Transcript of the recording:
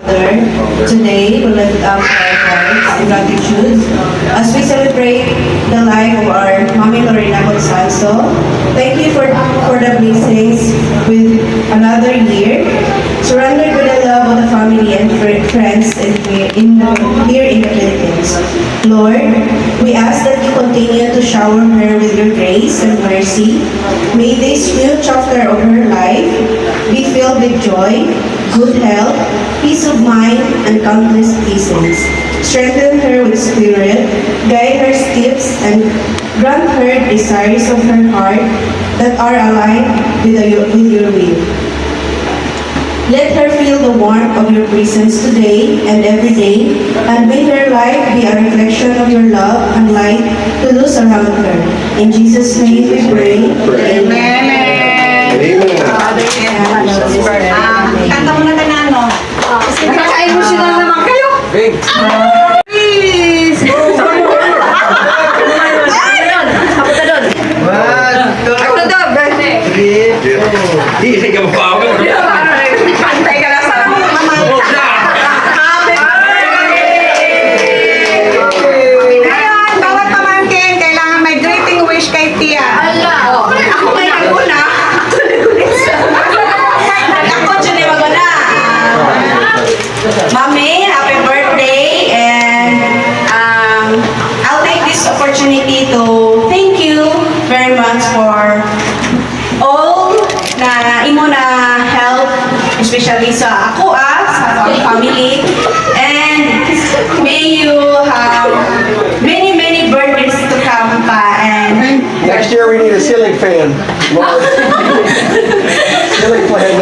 Today, we lift up our hearts in gratitude as we celebrate the life of our Mami Lorena Constanzo. Thank you for the blessings with another year. Surrounded with the love of the family and friends here in the Philippines. Lord, we ask that you continue to shower her with your grace and mercy. May this new chapter of her life be filled with joy, good health, peace of mind, and countless blessings. Strengthen her with spirit, guide her steps, and grant her desires of her heart that are aligned with your will. Let her feel the warmth of your presence today and every day, and may her life be a reflection of your love and light to those around her. In Jesus' name we pray. Amen. Kanta mo na tanano. Nakaka-emotional naman kayo. Please! Ako na doon. Ako na doon. Hindi ka mabawa. Pantay ka lang sa Happy Ngayon, bawat pamangkin, kailangan may greeting wish kay Tia. Ako may maguna. Ako, Chune Magona. Mami, happy birthday, and I'll take this opportunity to thank you very much for all na imo na help, especially sa ako, sa akong family, and may you have many birthdays to come pa, and Next year we need a ceiling fan. Ceiling fan.